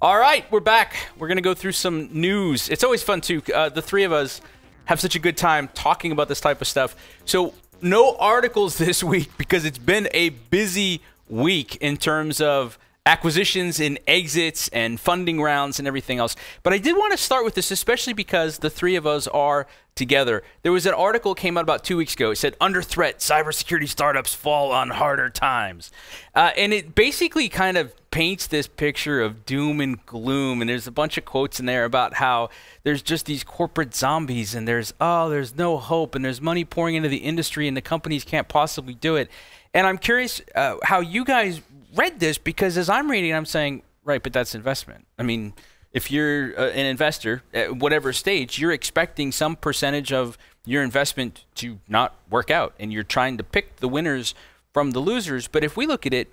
All right, we're back. We're going to go through some news. It's always fun, too. The three of us have such a good time talking about this type of stuff. So no articles this week because it's been a busy week in terms of acquisitions and exits and funding rounds and everything else. But I did want to start with this, especially because the three of us are together. There was an article came out about 2 weeks ago. It said, under threat, cybersecurity startups fall on harder times. And it basically kind of paints this picture of doom and gloom. And there's a bunch of quotes in there about how there's just these corporate zombies and there's no hope and there's money pouring into the industry and the companies can't possibly do it. And I'm curious how you guys read this, because as I'm reading, I'm saying, right, but that's investment. I mean, if you're an investor at whatever stage, you're expecting some percentage of your investment to not work out, and you're trying to pick the winners from the losers. But if we look at it,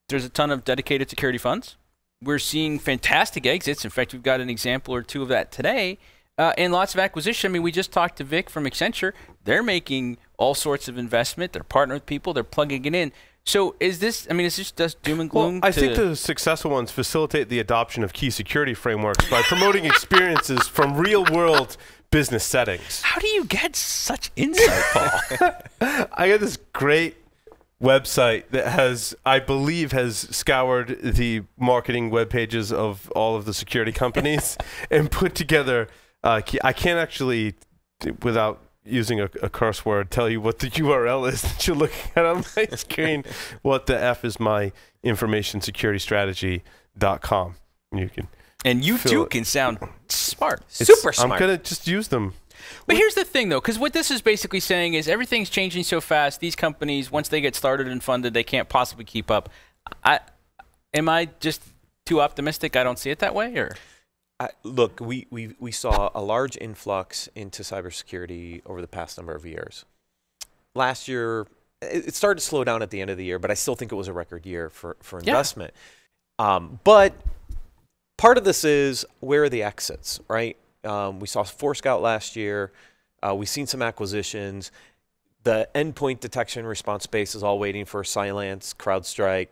there's a ton of dedicated security funds. We're seeing fantastic exits. In fact, we've got an example or two of that today. And lots of acquisition. I mean, we just talked to Vic from Accenture. They're making all sorts of investment. They're partnering with people. They're plugging it in. So is this, I mean, is this just doom and gloom? Well, I think the successful ones facilitate the adoption of key security frameworks by promoting experiences from real-world business settings. How do you get such insight, Paul? I got this great website that has, I believe, has scoured the marketing web pages of all of the security companies and put together, I can't actually, without using a curse word, tell you what the URL is that you're looking at on my screen. What the F is my information security strategy.com. And you too can sound smart, super smart. I'm going to just use them. But here's the thing, though, because what this is basically saying is everything's changing so fast. These companies, once they get started and funded, they can't possibly keep up. Am I just too optimistic? I don't see it that way, or? Look, we saw a large influx into cybersecurity over the past number of years. Last year, it started to slow down at the end of the year, but I still think it was a record year for investment. But part of this is, where are the exits, right? We saw Forescout last year. We've seen some acquisitions. The endpoint detection response space is all waiting for Cylance, CrowdStrike,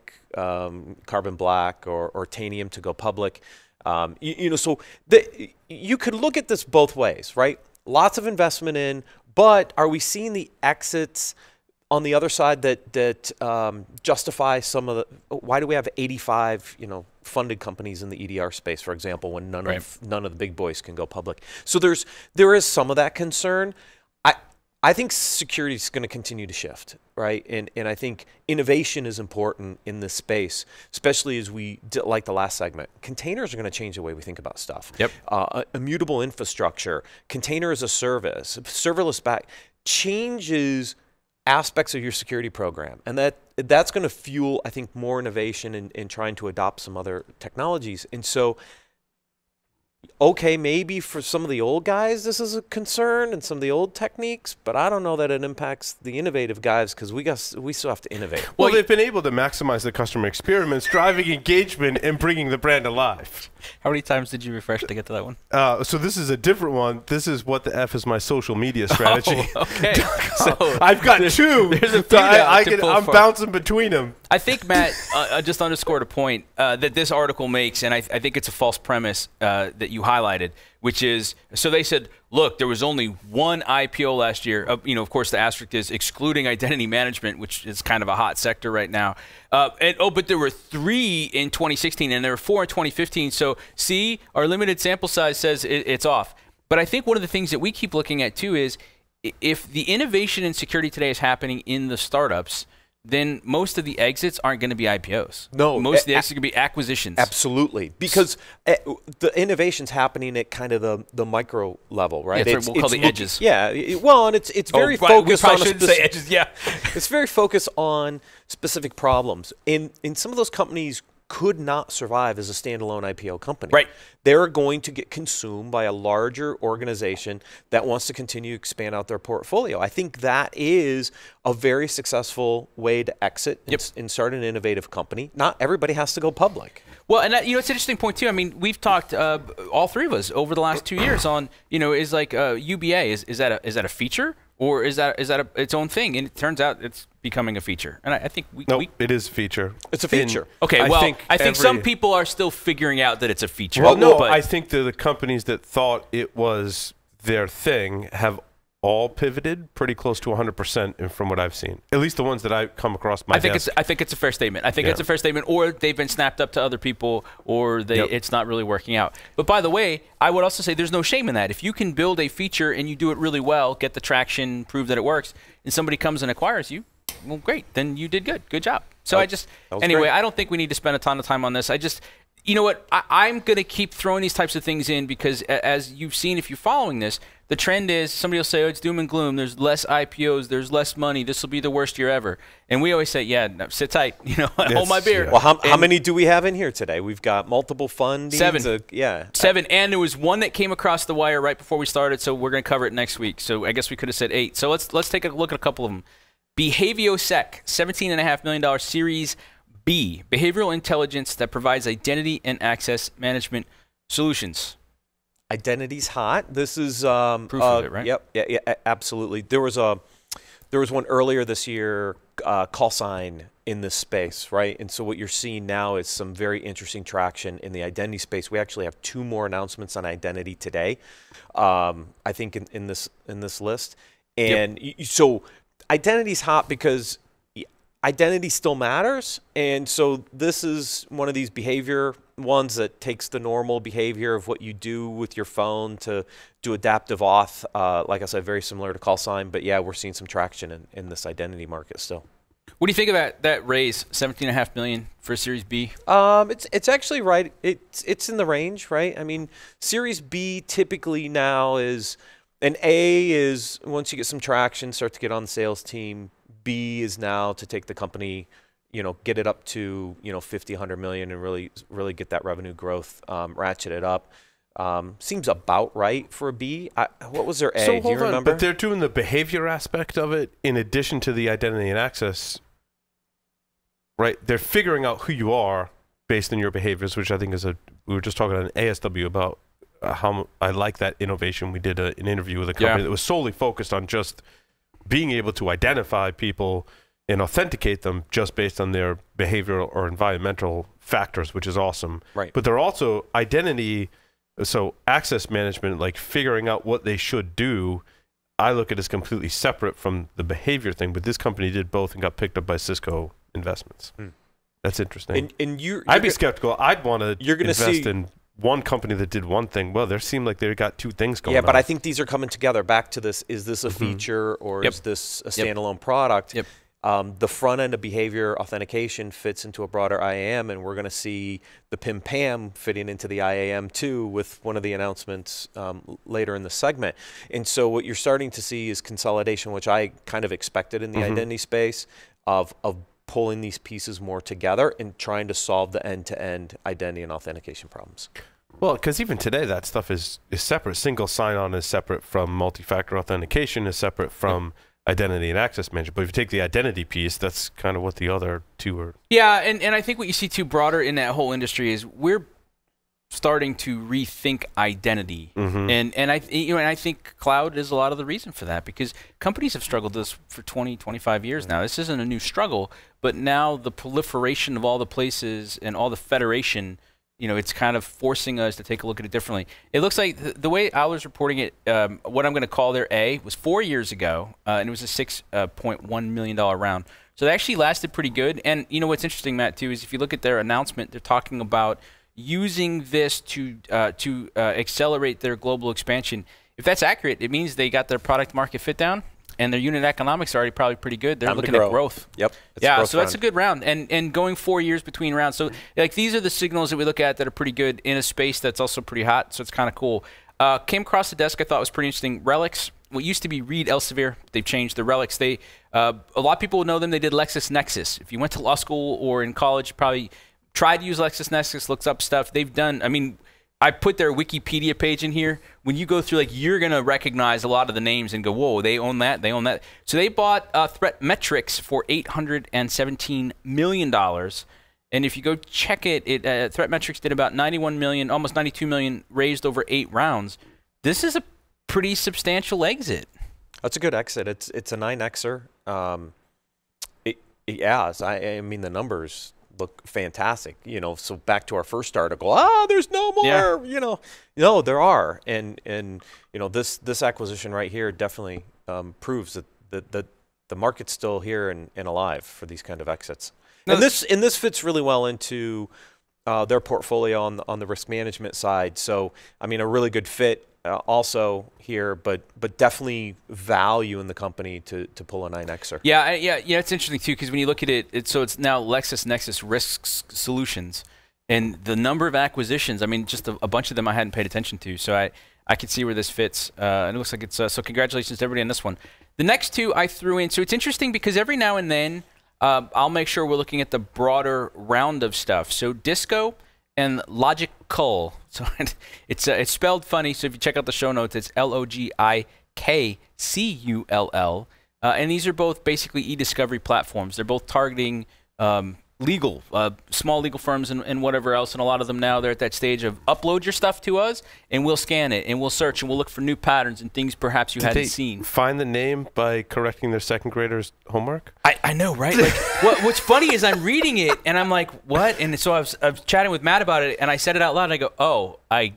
Carbon Black, or Tanium to go public. So you could look at this both ways, right? Lots of investment in, but are we seeing the exits on the other side that justify some of the? Why do we have 85 funded companies in the EDR space, for example, when none of the big boys can go public? So there is some of that concern. I think security is going to continue to shift, right? And I think innovation is important in this space, especially as we like the last segment. Containers are going to change the way we think about stuff. Yep. Immutable infrastructure, container as a service, serverless back changes aspects of your security program, and that's going to fuel, I think, more innovation in trying to adopt some other technologies. And so, okay, maybe for some of the old guys this is a concern and some of the old techniques, but I don't know that it impacts the innovative guys, because we still have to innovate. Well, they've been able to maximize the customer experience, driving engagement and bringing the brand alive. How many times did you refresh to get to that one? So this is a different one. This is what the F is my social media strategy. Oh, okay. So I've got two. There's a few I'm bouncing between them. I think Matt just underscored a point that this article makes, and I think it's a false premise that you highlighted, which is, so they said, look, there was only one IPO last year. Of course, the asterisk is excluding identity management, which is kind of a hot sector right now. But there were 3 in 2016, and there were 4 in 2015. So, see, our limited sample size says it's off. But I think one of the things that we keep looking at, too, is if the innovation in security today is happening in the startups, then most of the exits aren't going to be IPOs. No. Most of the exits are going to be acquisitions. Absolutely. Because the innovation's happening at kind of the micro level, right? Yeah, we'll call the edges. Yeah. And it's very focused on... say edges, yeah. It's very focused on specific problems. And some of those companies could not survive as a standalone IPO company. Right. They're going to get consumed by a larger organization that wants to continue to expand out their portfolio. I think that is a very successful way to exit and start an innovative company. Not everybody has to go public. Well, and it's an interesting point, too. I mean, we've talked, all three of us, over the last 2 years on, is like UBA, is that a feature? or is that its own thing? And it turns out it's becoming a feature. And I think it is a feature. It's a feature. Okay, I think some people are still figuring out that it's a feature. Well, no, but I think the companies that thought it was their thing have all pivoted pretty close to 100% from what I've seen. At least the ones that I come across my desk. I think it's a fair statement. I think it's a fair statement, or they've been snapped up to other people, or it's not really working out. But by the way, I would also say there's no shame in that. If you can build a feature and you do it really well, get the traction, prove that it works, and somebody comes and acquires you, well, great. Then you did good. Good job. So anyway, great. I don't think we need to spend a ton of time on this. You know what? I'm going to keep throwing these types of things in because, as you've seen, if you're following this, the trend is somebody will say, oh, it's doom and gloom. There's less IPOs. There's less money. This will be the worst year ever. And we always say, yeah, no, sit tight. Hold my beer. Yeah. Well, how many do we have in here today? We've got multiple fundings. 7. 7. And there was one that came across the wire right before we started, so we're going to cover it next week. So I guess we could have said 8. So let's take a look at a couple of them. BehavioSec, $17.5 million Series B, behavioral intelligence that provides identity and access management solutions. Identity's hot. This is proof of it, right? Yep. Yeah, absolutely. There was one earlier this year, call sign in this space, right? And so what you're seeing now is some very interesting traction in the identity space. We actually have 2 more announcements on identity today. I think in this list, and so identity's hot because identity still matters, and so this is one of these behavior ones that takes the normal behavior of what you do with your phone to do adaptive auth. Like I said, very similar to call sign, but yeah, we're seeing some traction in this identity market still. What do you think about that raise, $17.5 million for Series B? It's actually right. It's in the range, right? I mean, Series B typically now is, an A is once you get some traction, start to get on the sales team. B is now to take the company, get it up to, 50, 100 million and really get that revenue growth, ratchet it up. Seems about right for a B. What was their A? So do you remember? But they're doing the behavior aspect of it in addition to the identity and access, right? They're figuring out who you are based on your behaviors, which I think is we were just talking on ASW about how I like that innovation. We did an interview with a company that was solely focused on just being able to identify people and authenticate them just based on their behavioral or environmental factors, which is awesome. Right. But they're also identity, so access management, like figuring out what they should do, I look at as completely separate from the behavior thing. But this company did both and got picked up by Cisco Investments. That's interesting. And I'd be skeptical. I'd want to invest see in one company that did one thing. Well, there seemed like they got 2 things going on. Yeah, but I think these are coming together. Back to this, is this a feature or is this a standalone product? Yep. The front end of behavior authentication fits into a broader IAM, and we're going to see the PIM-PAM fitting into the IAM too with one of the announcements later in the segment. And so what you're starting to see is consolidation, which I kind of expected in the identity space, of pulling these pieces more together and trying to solve the end-to-end identity and authentication problems. Well, because even today that stuff is separate. Single sign-on is separate from multi-factor authentication, is separate from identity and access management. But if you take the identity piece, that's kind of what the other 2 are. Yeah, and I think what you see too broader in that whole industry is we're starting to rethink identity, and I think cloud is a lot of the reason for that, because companies have struggled with this for 20, 25 years now. This isn't a new struggle, but now the proliferation of all the places and all the federation, it's kind of forcing us to take a look at it differently. It looks like the way I was reporting it, what I'm going to call their A was 4 years ago, and it was a $6.1 million round. So they actually lasted pretty good. And what's interesting, Matt, too, is if you look at their announcement, they're talking about using this to accelerate their global expansion. If that's accurate, it means they got their product market fit down, and their unit economics are already probably pretty good. They're looking at growth. Yep. Yeah, so that's a good round. And going 4 years between rounds. So like these are the signals that we look at that are pretty good in a space that's also pretty hot. So it's kind of cool. Came across the desk, I thought was pretty interesting. RELX, what used to be Reed Elsevier, they've changed the RELX. A lot of people know them. They did LexisNexis. If you went to law school or in college, you probably tried to use LexisNexis, looks up stuff. They've done, I put their Wikipedia page in here. When you go through, you're going to recognize a lot of the names and go, whoa, they own that, they own that. So they bought ThreatMetrix for $817 million. And if you go check it, ThreatMetrix did about $91 million, almost $92 million, raised over 8 rounds. This is a pretty substantial exit. That's a good exit. It's a 9xer. I mean, the numbers look fantastic. You know, so back to our first article. There's no more. Yeah. You know, no, there are, and you know, this acquisition right here definitely proves that the market's still here and alive for these kind of exits. No, and this fits really well into their portfolio on the risk management side. So I mean, a really good fit also here, but definitely value in the company to pull a 9xer. Yeah, it's interesting too, because when you look at it, so it's now LexisNexis Risk Solutions, and the number of acquisitions, I mean, just a bunch of them I hadn't paid attention to. So I could see where this fits, and it looks like it's so. Congratulations to everybody on this one. The next two I threw in, so it's interesting because every now and then I'll make sure we're looking at the broader round of stuff. So Disco and Logikkull. So it's spelled funny. So if you check out the show notes, it's Logikcull. And these are both basically e-discovery platforms. They're both targeting legal, small legal firms and whatever else. And a lot of them now, they're at that stage of upload your stuff to us and we'll scan it and we'll search and we'll look for new patterns and things perhaps you hadn't seen. Find the name by correcting their second graders' homework? I know, right? Like, what's funny is I'm reading it and I'm like, what? And so I was chatting with Matt about it and I said it out loud and I go, oh, I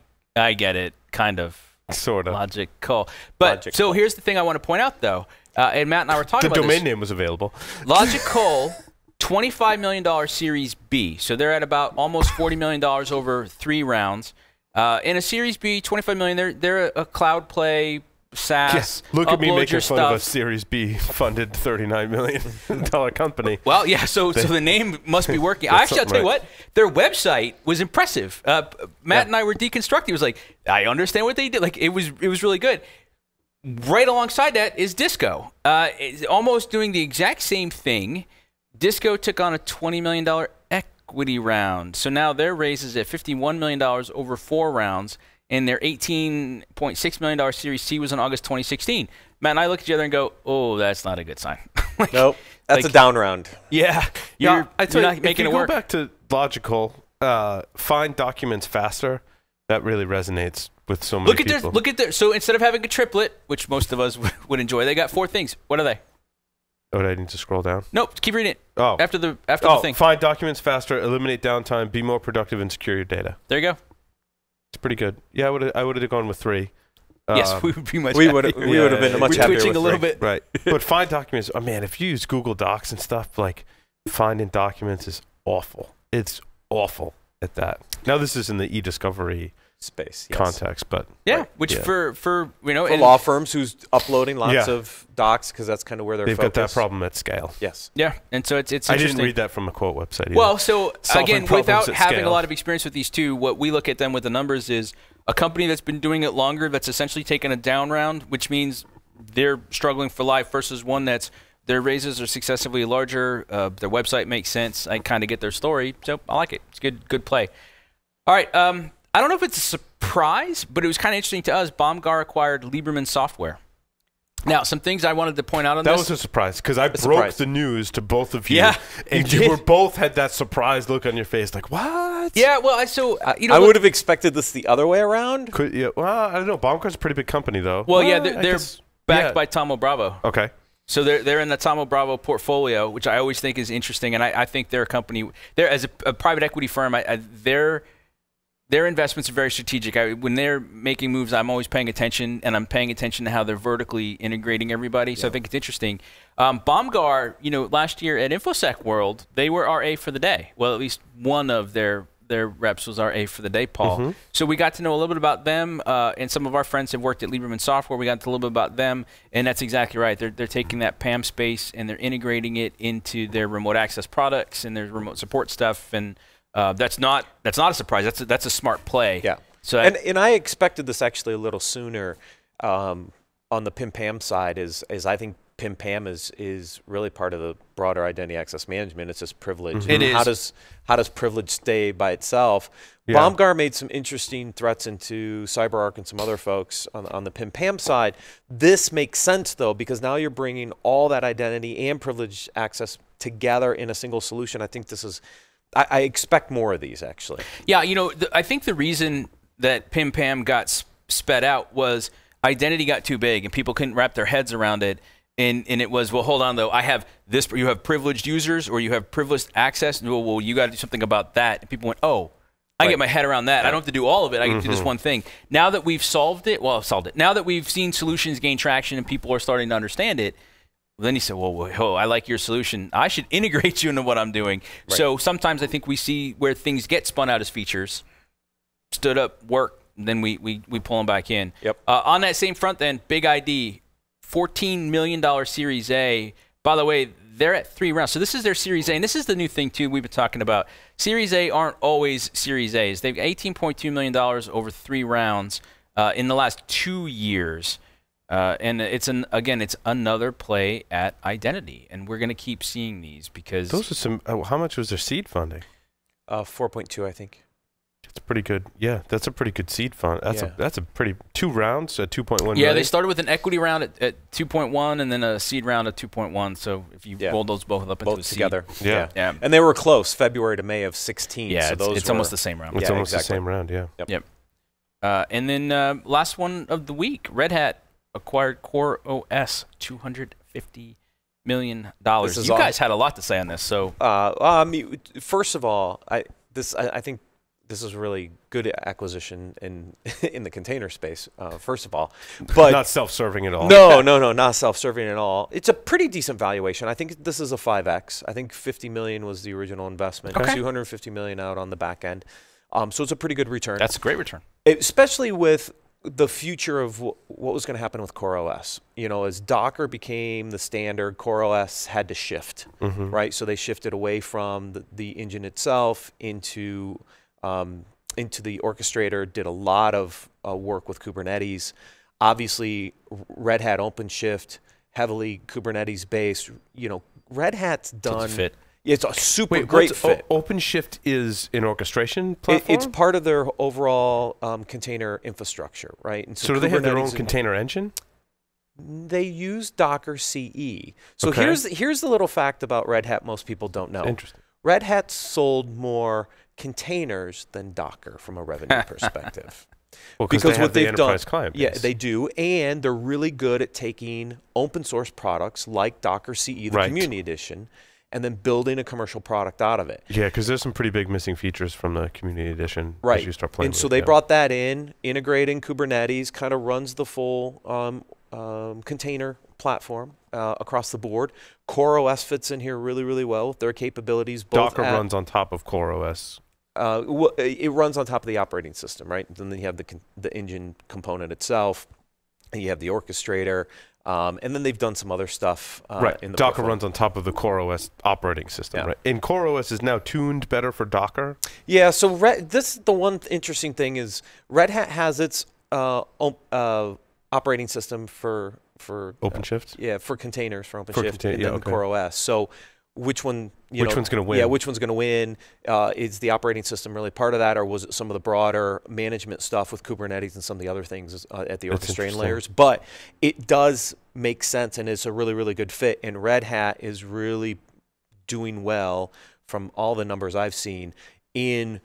get it, kind of. Sort of. Logikkull. But so here's the thing I want to point out though, and Matt and I were talking about this. The domain name was available. Logikkull, $25 million Series B. So they're at about almost $40 million over 3 rounds. In a Series B, $25 million, they're a cloud play, SaaS. Yes. Look at me making fun stuff. of a Series B funded $39 million company. Well, yeah, so the name must be working. Actually, I'll tell you what, their website was impressive. Matt and I were deconstructing. It was like, I understand what they did. Like, it was really good. Right alongside that is Disco. It's almost doing the exact same thing. Disco took on a $20 million equity round. So now their raise is at $51 million over 4 rounds, and their $18.6 million Series C was in August 2016. Matt and I look at each other and go, oh, that's not a good sign. Like, nope, that's a down round. Yeah. You're not making it work. Go back to Logikkull, find documents faster. That really resonates with so many people. Look at their, so instead of having a triplet, which most of us would enjoy, they got 4 things. What are they? Oh, I need to scroll down? Nope, keep reading it. Oh. After the thing. Find documents faster, eliminate downtime, be more productive, and secure your data. There you go. It's pretty good. Yeah, I would have gone with 3. Yes, we would be much we would have been much happier twitching with a little 3. bit. Right. But find documents. Oh, man, if you use Google Docs and stuff, like finding documents is awful. It's awful at that. Now, this is in the e-discovery space context, but which for you know, for law firms who's uploading lots of docs, because that's kind of where they're focused. Got that problem at scale. Yes. Yeah, and so it's I didn't read that from a quote website either. Well, so Solving again, without having scale. a lot of experience with these two, what we look at them with the numbers is a company that's been doing it longer, that's essentially taken a down round, which means they're struggling for life, versus one that's their raises are successively larger, their website makes sense. I kind of get their story, so I like it. It's good play. All right, I don't know if it's a surprise, but it was kind of interesting to us. Baumgar acquired Lieberman Software. Now, some things I wanted to point out on this. That was a surprise, because I broke the news to both of you. Yeah, and you were both had that surprised look on your face, like, what? Yeah, well, I would have expected this the other way around. Well, I don't know. Baumgar's a pretty big company, though. Well, yeah, they're backed by Thoma Bravo. Okay. So they're in the Thoma Bravo portfolio, which I always think is interesting, and I think they're a company. They're as a private equity firm. Their investments are very strategic. When they're making moves, I'm always paying attention, and I'm paying attention to how they're vertically integrating everybody. So I think it's interesting. Baumgar, last year at InfoSec World, they were our A for the day. Well, at least one of their reps was our A for the day, Paul. Mm-hmm. So we got to know a little bit about them, and some of our friends have worked at Lieberman Software. We got to a little bit about them, and that's exactly right. They're taking that PAM space, and they're integrating it into their remote access products and their remote support stuff, and that's not a surprise. That's a smart play. Yeah. So and I expected this actually a little sooner on the PIM-PAM side. Is I think PIM-PAM is really part of the broader identity access management. It's just privilege. Mm-hmm. It is. How does privilege stay by itself? Yeah. Baumgar made some interesting threats into CyberArk and some other folks on the PIM-PAM side. This makes sense though, because now you're bringing all that identity and privilege access together in a single solution. I think this is. I expect more of these, actually. Yeah, I think the reason that PIM-PAM got sped out was identity got too big and people couldn't wrap their heads around it. And it was, well, hold on, though. I have this. You have privileged users or you have privileged access. Well, you got to do something about that. And people went, oh, I get my head around that. I don't have to do all of it. I can do this one thing. Now that we've solved it, now that we've seen solutions gain traction and people are starting to understand it, then you say, well, I like your solution. I should integrate you into what I'm doing. Right. So sometimes I think we see where things get spun out as features, stood up, work, and then we pull them back in. Yep. On that same front then, Big ID, $14 million Series A. By the way, they're at 3 rounds. So this is their Series A, and this is the new thing, too, we've been talking about. Series A aren't always Series A's. They've $18.2 million over 3 rounds in the last 2 years. And it's it's another play at identity, and we're going to keep seeing these because those are some. How much was their seed funding? 4.2, I think. That's pretty good. Yeah, that's a pretty good seed fund. That's a pretty 2 rounds at 2.1 million. Yeah, they started with an equity round at 2.1 and then a seed round at 2.1. So if you roll those both up into a together, seed. Yeah. And they were close, February to May of 16. Yeah, so it's almost the same round. It's almost the same round. Yeah. Yep. And then last one of the week, Red Hat acquired CoreOS, $250 million. You guys had a lot to say on this. So, first of all, I think this is a really good acquisition in the container space. First of all, but not self-serving at all. No, not self-serving at all. It's a pretty decent valuation. I think this is a 5x. I think $50 million was the original investment. Okay. $250 million out on the back end. So it's a pretty good return. That's a great return, especially with the future of what was going to happen with CoreOS. You know, as Docker became the standard, CoreOS had to shift, right? So they shifted away from the engine itself into the orchestrator, did a lot of work with Kubernetes. Obviously, Red Hat OpenShift, heavily Kubernetes based. You know, Red Hat's done. Fit. It's a super great fit. OpenShift is an orchestration platform? It's part of their overall container infrastructure, right? And so do they have their own container engine? They use Docker CE. So here's the little fact about Red Hat most people don't know. Interesting. Red Hat sold more containers than Docker from a revenue perspective. Well, because what they've done, client base. Yeah, they do, and they're really good at taking open source products like Docker CE, the Community Edition, and then building a commercial product out of it. Yeah, because there's some pretty big missing features from the Community Edition as you start playing and with so it. They brought that in, integrating Kubernetes, kind of runs the full container platform across the board. CoreOS fits in here really, really well with their capabilities. Docker runs on top of CoreOS. It runs on top of the operating system, right? And then you have the engine component itself, and you have the orchestrator. And then they've done some other stuff. In the Docker runs on top of the CoreOS operating system, right? And CoreOS is now tuned better for Docker? Yeah, so this is the one interesting thing is Red Hat has its operating system for OpenShift? for containers, for OpenShift, and then CoreOS. So which one, which one's going to win? Yeah, which one's going to win? Is the operating system really part of that, or was it some of the broader management stuff with Kubernetes and some of the other things at the orchestrating layers? But it does make sense, and it's a really, really good fit. And Red Hat is really doing well from all the numbers I've seen in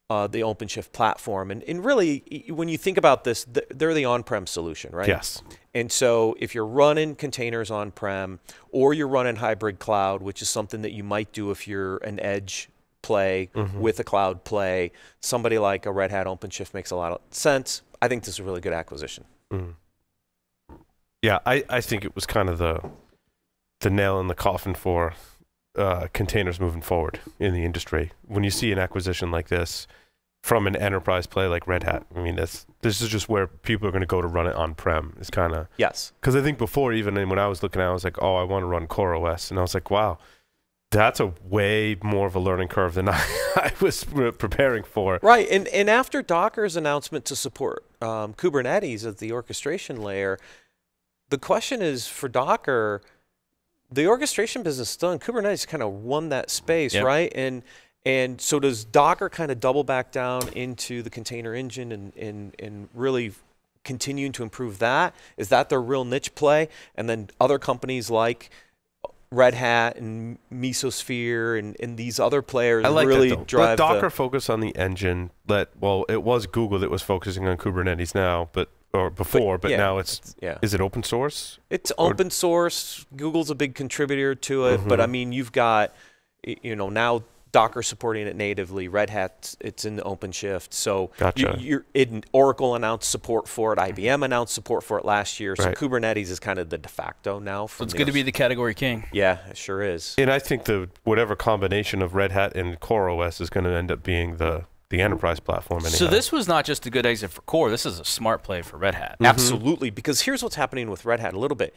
the OpenShift platform. And really, when you think about this, they're the on-prem solution, right? Yes. And so if you're running containers on-prem or you're running hybrid cloud, which is something that you might do if you're an edge play with a cloud play, somebody like a Red Hat OpenShift makes a lot of sense. I think this is a really good acquisition. Yeah, I think it was kind of the nail in the coffin for containers moving forward in the industry. When you see an acquisition like this from an enterprise play like Red Hat, I mean, this is just where people are going to go to run it on-prem. It's kind of... Yes. Because I think before, even when I was looking at it, I was like, oh, I want to run CoreOS. And I was like, wow, that's a way more of a learning curve than I was preparing for. Right. And after Docker's announcement to support Kubernetes as the orchestration layer, the question is for Docker, the orchestration business is done. Kubernetes kind of won that space, right? And so does Docker kind of double back down into the container engine and really continuing to improve that? Is that their real niche play? And then other companies like Red Hat and Mesosphere and these other players really drive. Let Docker focus on the engine. It was Google that was focusing on Kubernetes now, but or before, but now it's is it open source? It's open source. Google's a big contributor to it, but I mean, you've got, you know, now Docker supporting it natively. Red Hat, it's in OpenShift. So Oracle announced support for it. IBM announced support for it last year. So Kubernetes is kind of the de facto now. So it's going to be the category king. Yeah, it sure is. And I think whatever combination of Red Hat and CoreOS is going to end up being the enterprise platform. Anyhow. So this was not just a good exit for Core. This is a smart play for Red Hat. Absolutely, because here's what's happening with Red Hat a little bit.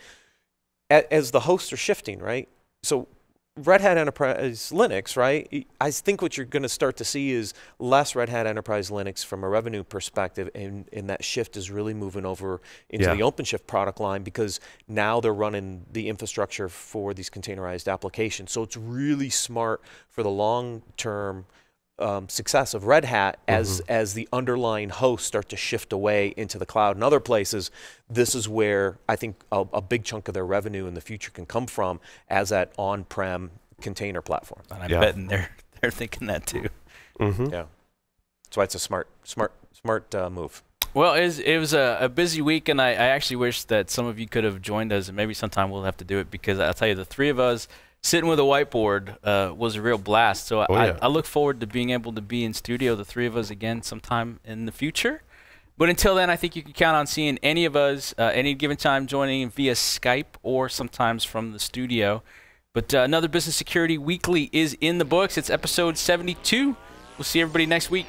As the hosts are shifting, right? So Red Hat Enterprise Linux, right? I think what you're going to start to see is less Red Hat Enterprise Linux from a revenue perspective, and that shift is really moving over into the OpenShift product line, because now they're running the infrastructure for these containerized applications. So it's really smart for the long-term success of Red Hat as the underlying hosts start to shift away into the cloud and other places. This is where I think a big chunk of their revenue in the future can come from, as that on-prem container platform. And I'm betting they're thinking that too. Yeah, that's why it's a smart move. Well, it was a busy week, and I actually wish that some of you could have joined us, and maybe sometime we'll have to do it, because I'll tell you, the three of us sitting with a whiteboard was a real blast. So I look forward to being able to be in studio, the three of us, again sometime in the future. But until then, I think you can count on seeing any of us any given time joining via Skype or sometimes from the studio. But another Business Security Weekly is in the books. It's episode 72. We'll see everybody next week.